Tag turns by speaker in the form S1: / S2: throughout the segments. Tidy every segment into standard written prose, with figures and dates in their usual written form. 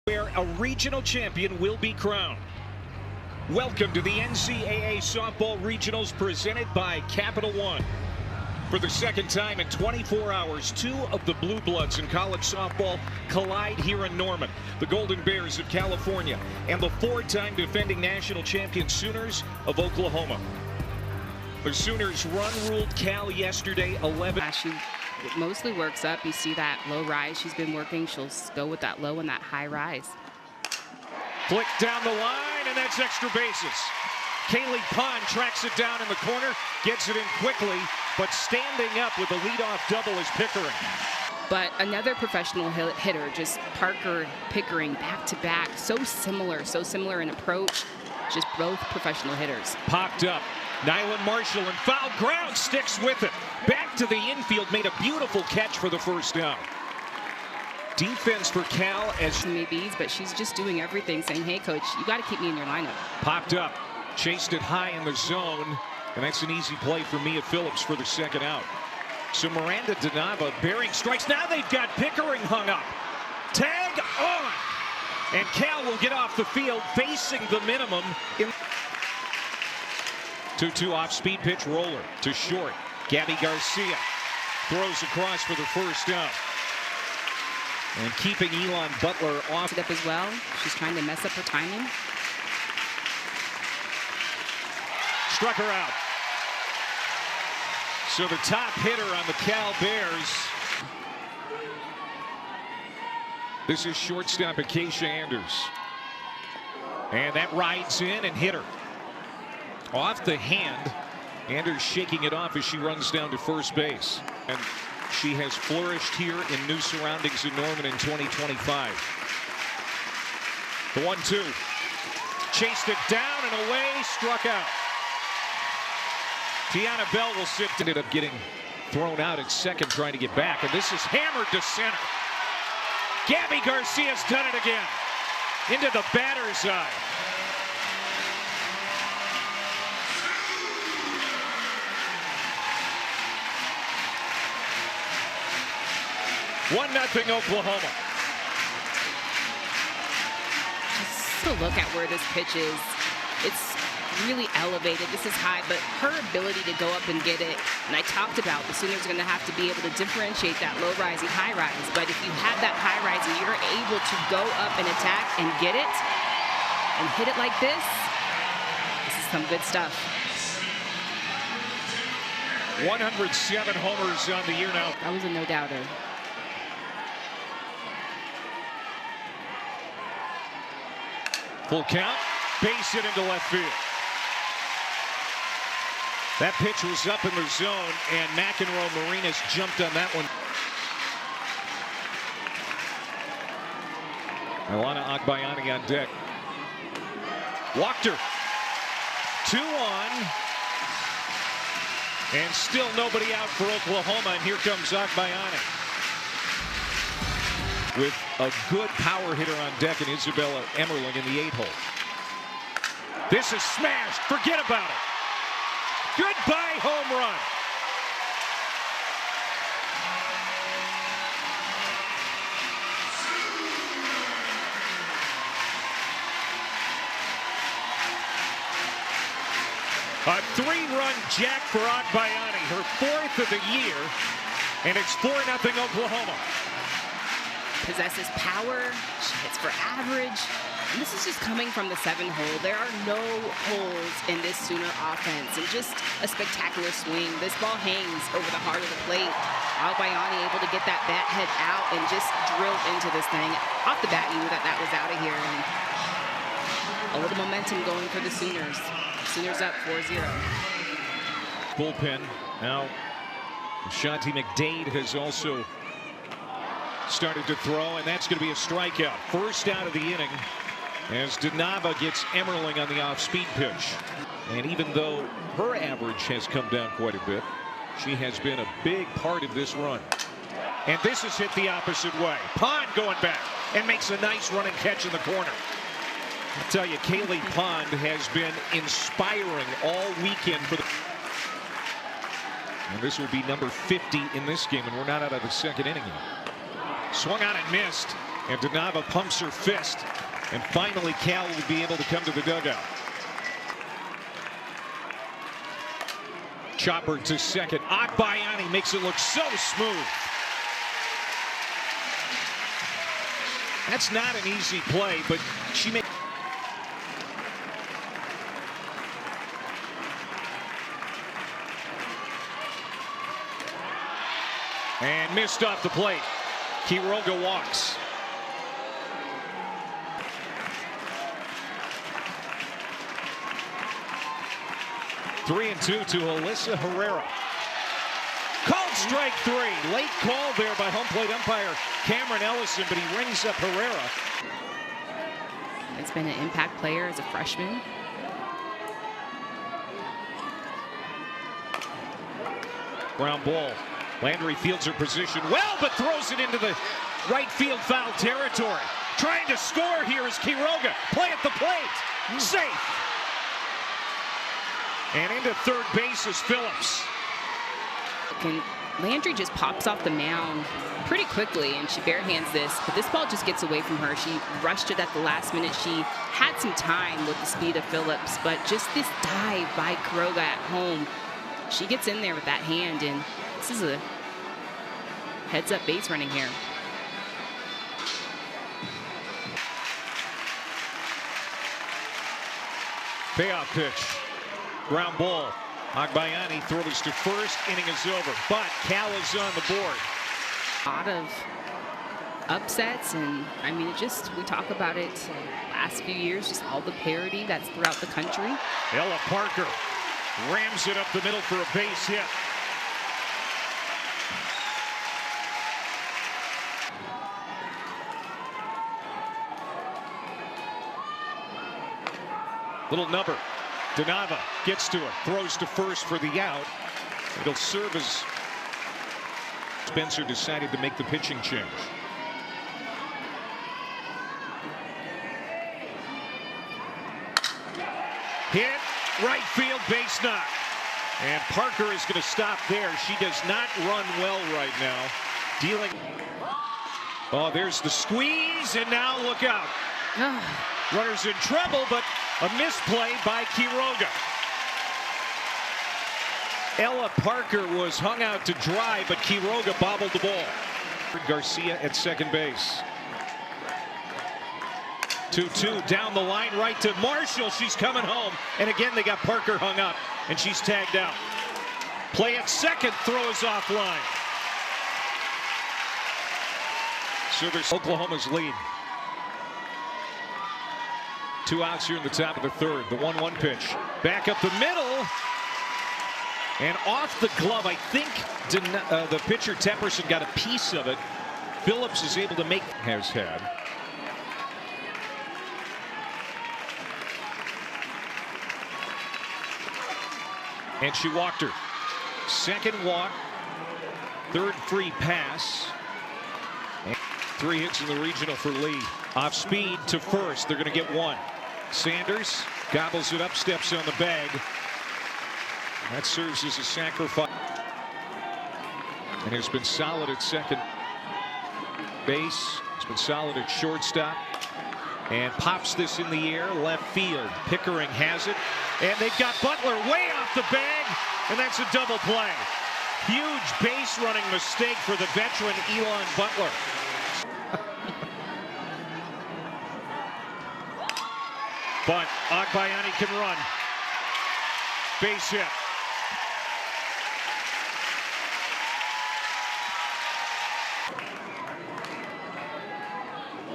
S1: where a regional champion will be crowned. Welcome to the NCAA Softball Regionals presented by Capital One. For the second time in 24 hours, two of the Blue Bloods in college softball collide here in Norman. The Golden Bears of California and the four-time defending national champion Sooners of Oklahoma. The Sooners run-ruled Cal yesterday 11.
S2: She mostly works up. You see that low rise she's been working. She'll go with that low and that high rise.
S1: Flick down the line, and that's extra bases. Kaylee Pond tracks it down in the corner, gets it in quickly, but standing up with a leadoff double is Pickering.
S2: But another professional hitter, just Parker Pickering, back-to-back. So similar in approach. Just both professional hitters.
S1: Popped up. Nyland Marshall and foul ground, sticks with it. Back to the infield, made a beautiful catch for the first down. Defense for Cal as
S2: maybes, but she's just doing everything, saying, hey, coach, you got to keep me in your lineup.
S1: Popped up, chased it high in the zone, and that's an easy play for Mia Phillips for the second out. So Miranda Donava bearing strikes. Now they've got Pickering hung up. Tag on! And Cal will get off the field facing the minimum. 2-2 off-speed pitch roller to short. Gabby Garcia throws across for the first down. And keeping Elon Butler off.
S2: Up as well. She's trying to mess up her timing.
S1: Struck her out. So the top hitter on the Cal Bears. This is shortstop Acacia Anders. And that rides in and hit her. Off the hand. Anders shaking it off as she runs down to first base. And she has flourished here in new surroundings in Norman in 2025. The 1-2. Chased it down and away, struck out. Tiana Bell will sit. Ended up getting thrown out at second, trying to get back. And this is hammered to center. Gabby Garcia's done it again. Into the batter's eye. 1-0 Oklahoma.
S2: Just to look at where this pitch is, it's really elevated. This is high, but her ability to go up and get it, and I talked about the Sooners are going to have to be able to differentiate that low rise and high rise. But if you have that high rise and you're able to go up and attack and get it and hit it like this is some good stuff.
S1: 107 homers on the year now.
S2: That was a no-doubter.
S1: Full count, base hit into left field. That pitch was up in the zone, and McEnroe Marinas jumped on that one. Alana Agbayani on deck. Walked her. 2 on. And still nobody out for Oklahoma, and here comes Agbayani. With a good power hitter on deck and Isabella Emmerling in the 8-hole. This is smashed. Forget about it. Goodbye home run. A 3-run jack for Agbayani, her 4th of the year, and it's 4-0 Oklahoma.
S2: Possesses power, she hits for average, and this is just coming from the 7-hole. There are no holes in this Sooner offense, and just a spectacular swing. This ball hangs over the heart of the plate. Agbayani able to get that bat head out and just drill into this thing. Off the bat, you knew that that was out of here, and a little momentum going for the Sooners. Sooners up 4-0.
S1: Bullpen now. Shanti McDade has also started to throw, and that's going to be a strikeout. First out of the inning as Donava gets Emmerling on the off-speed pitch. And even though her average has come down quite a bit, she has been a big part of this run. And this is hit the opposite way. Pond going back and makes a nice running catch in the corner. I'll tell you, Kaylee Pond has been inspiring all weekend for the... And this will be number 50 in this game, and we're not out of the second inning yet. Swung on and missed. And Donava pumps her fist. And finally, Cal will be able to come to the dugout. Chopper to second. Agbayani makes it look so smooth. That's not an easy play, but she made. And missed off the plate. Quiroga walks. Three and two to Alyssa Herrera. Called strike three. Late call there by home plate umpire Cameron Ellison, but he rings up Herrera.
S2: It's been an impact player as a freshman.
S1: Ground ball. Landry fields her position well, but throws it into the right field foul territory. Trying to score here is Quiroga. Play at the plate. Safe. And into third base is Phillips.
S2: And Landry just pops off the mound pretty quickly, and she barehands this, but this ball just gets away from her. She rushed it at the last minute. She had some time with the speed of Phillips, but just this dive by Quiroga at home, she gets in there with that hand, and this is a heads-up base running here.
S1: Payoff pitch. Ground ball. Agbayani throws to first. Inning is over, but Cal is on the board.
S2: A lot of upsets, and I mean, we talk about it last few years, just all the parity that's throughout the country.
S1: Ella Parker rams it up the middle for a base hit. Little number. Donava gets to it, throws to first for the out. It'll serve as Spencer decided to make the pitching change. Hit, right field, base knock. And Parker is going to stop there. She does not run well right now. Dealing. Oh, there's the squeeze, and now look out. Runners in trouble, but a misplay by Quiroga. Ella Parker was hung out to dry, but Quiroga bobbled the ball. Garcia at second base. 2-2 down the line, right to Marshall. She's coming home. And again, they got Parker hung up, and she's tagged out. Play at second, throws offline. So there's Oklahoma's lead. 2 outs here in the top of the third. The 1-1 pitch. Back up the middle. And off the glove, I think the pitcher Tepperson got a piece of it. Phillips is able to make. Has had. And she walked her. Second walk. Third free pass. And 3 hits in the regional for Lee. Off speed to first. They're going to get 1. Sanders gobbles it up, steps on the bag. That serves as a sacrifice. And has been solid at second base. It's been solid at shortstop. And pops this in the air, left field. Pickering has it. And they've got Butler way off the bag. And that's a double play. Huge base running mistake for the veteran Elon Butler. But Agbayani can run. Base hit.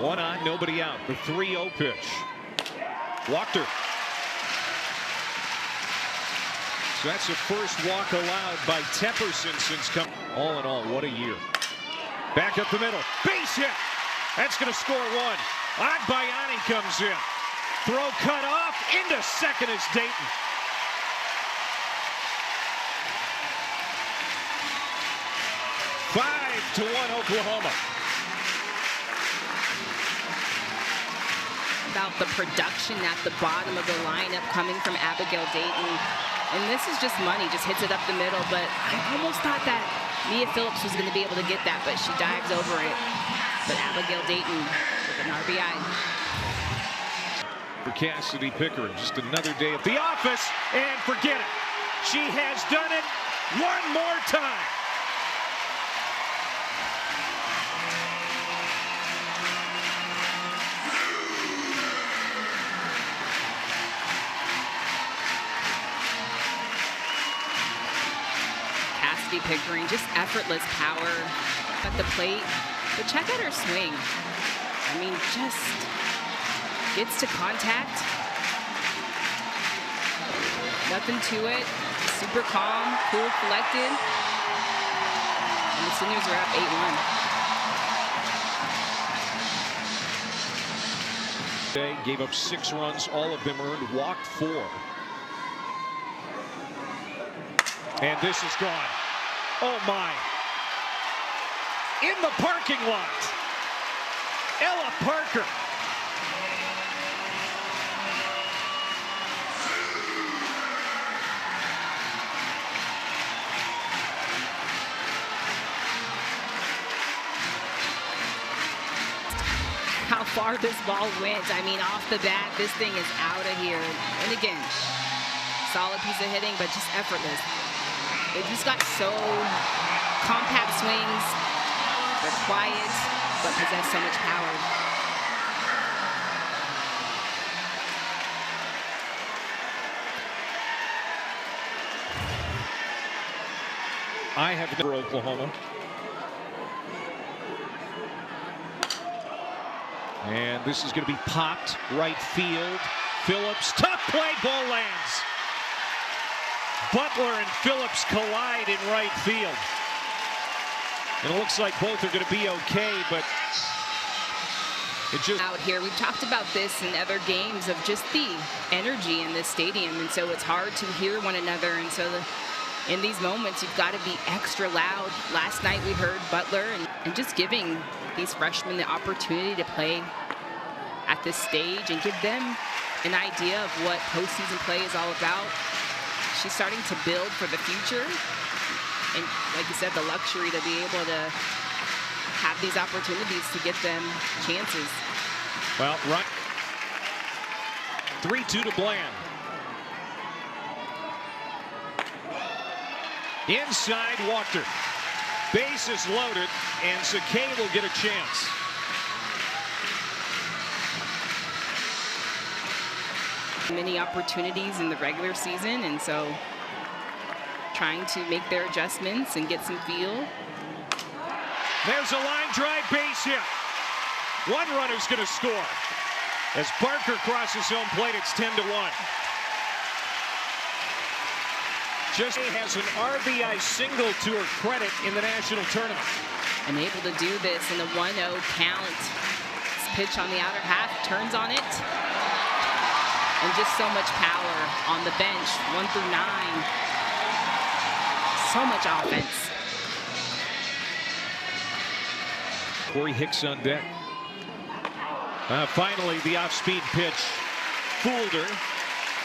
S1: One on, nobody out. The 3-0 pitch. Walked her. So that's the first walk allowed by Tepperson since coming. All in all, what a year. Back up the middle. Base hit. That's going to score 1. Agbayani comes in. Throw cut off. Into second is Dayton. Five to 1 Oklahoma.
S2: About the production at the bottom of the lineup coming from Abigail Dayton. And this is just money, just hits it up the middle. But I almost thought that Mia Phillips was going to be able to get that, but she dives over it. But Abigail Dayton with an RBI.
S1: For Cassidy Pickering, just another day at the office, and forget it. She has done it one more time.
S2: Cassidy Pickering, just effortless power at the plate. But check out her swing. I mean, just gets to contact. Nothing to it. Super calm, cool, collected. And the Sooners are up 8-1.
S1: They gave up 6 runs, all of them earned, walked 4. And this is gone. Oh my. In the parking lot, Ella Parker.
S2: How far this ball went. I mean, off the bat, this thing is out of here. And again, solid piece of hitting, but just effortless. They just got so compact swings. They're quiet, but possess so much power.
S1: I have never Oklahoma. And this is going to be popped right field. Phillips, tough play, ball lands. Butler and Phillips collide in right field. And it looks like both are going to be okay, but it just
S2: out here. We've talked about this in other games of just the energy in this stadium, and so it's hard to hear one another. And so in these moments, you've got to be extra loud. Last night we heard Butler and just giving these freshmen the opportunity to play at this stage and give them an idea of what postseason play is all about. She's starting to build for the future. And like you said, the luxury to be able to have these opportunities to get them chances.
S1: Well, right. 3-2 to Bland. Inside, Walker. Bases loaded, and Zakay will get a chance.
S2: Many opportunities in the regular season, and so trying to make their adjustments and get some feel.
S1: There's a line drive base hit. One runner's going to score. As Barker crosses home plate, it's 10-1. Just has an RBI single to her credit in the national tournament.
S2: And able to do this in a 1-0 count. This pitch on the outer half, turns on it. And just so much power on the bench, 1 through 9. So much offense.
S1: Corey Hicks on deck. Finally, the off-speed pitch fooled her.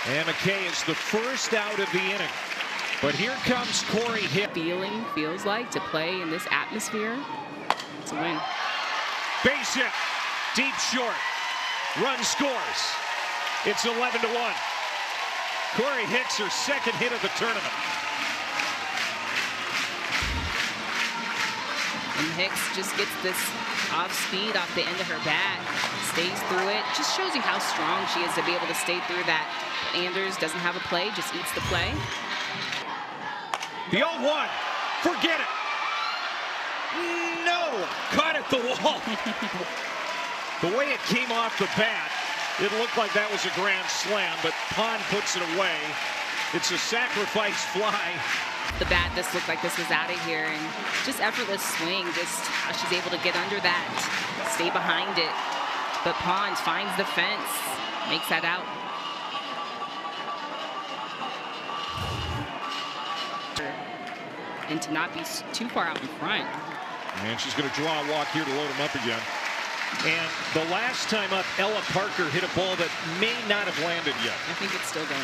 S1: And McKay is the first out of the inning. But here comes Corey Hicks.
S2: Feels like to play in this atmosphere. It's a win.
S1: Base hit, deep short. Run scores. It's 11-1. Corey Hicks, her second hit of the tournament.
S2: And Hicks just gets this off speed off the end of her bat, stays through it. Just shows you how strong she is to be able to stay through that. Anders doesn't have a play, just eats the play.
S1: The 0-1, forget it. No, caught at the wall. The way it came off the bat, it looked like that was a grand slam, but Pond puts it away. It's a sacrifice fly.
S2: The bat, this looked like this was out of here, and just effortless swing, just how she's able to get under that, stay behind it. But Pond finds the fence, makes that out. And to not be too far out in front.
S1: And she's going to draw a walk here to load him up again. And the last time up, Ella Parker hit a ball that may not have landed yet.
S2: I think it's still going.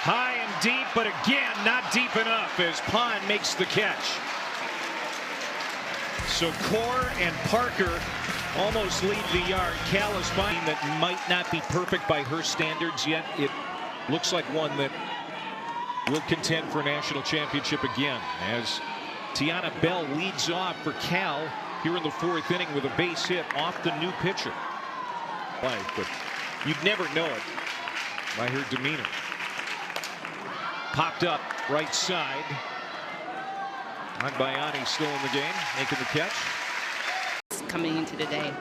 S1: High and deep, but again, not deep enough as Pond makes the catch. So Core and Parker almost lead the yard. Cal is finding that might not be perfect by her standards yet. It looks like one that will contend for a national championship again, as Tiana Bell leads off for Cal here in the 4th inning with a base hit off the new pitcher. But you'd never know it by her demeanor. Popped up right side. Agbayani still in the game, making the catch.
S2: Coming into the day.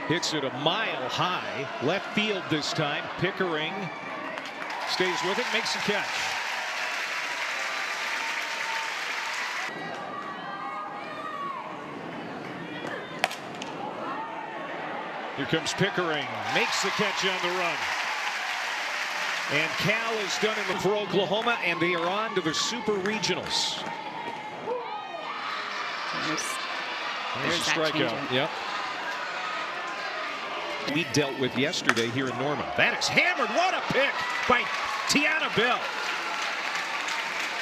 S1: Hits it a mile high. Left field this time. Pickering stays with it, makes the catch. Here comes Pickering, makes the catch on the run. And Cal is done in for Oklahoma, and they are on to the Super Regionals.
S2: There's
S1: a strikeout. Yep. We dealt with yesterday here in Norman. That is hammered. What a pick by Tiana Bell.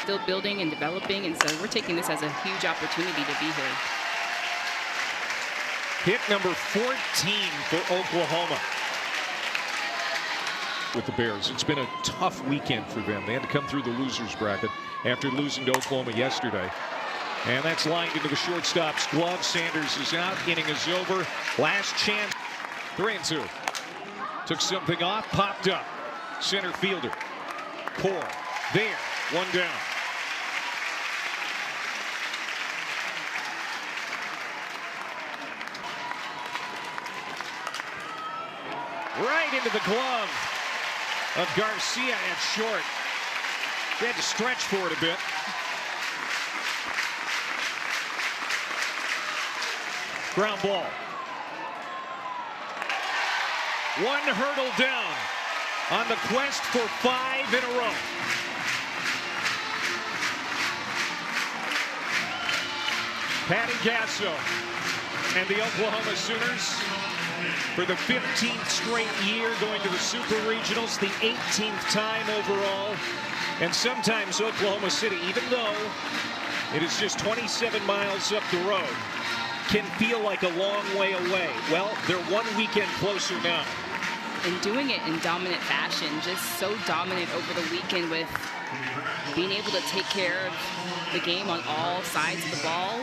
S2: Still building and developing, and so we're taking this as a huge opportunity to be here.
S1: Hit number 14 for Oklahoma with the Bears. It's been a tough weekend for them. They had to come through the losers bracket after losing to Oklahoma yesterday. And that's lined into the shortstop's glove. Sanders is out. Inning is over. Last chance. 3-2. Took something off. Popped up. Center fielder. Core. There. One down. Right into the glove of Garcia at short. They had to stretch for it a bit. Ground ball. One hurdle down on the quest for 5 in a row. Patty Gasso and the Oklahoma Sooners for the 15th straight year going to the Super Regionals, the 18th time overall. And sometimes Oklahoma City, even though it is just 27 miles up the road, can feel like a long way away. Well, they're one weekend closer now.
S2: And doing it in dominant fashion, just so dominant over the weekend with being able to take care of the game on all sides of the ball.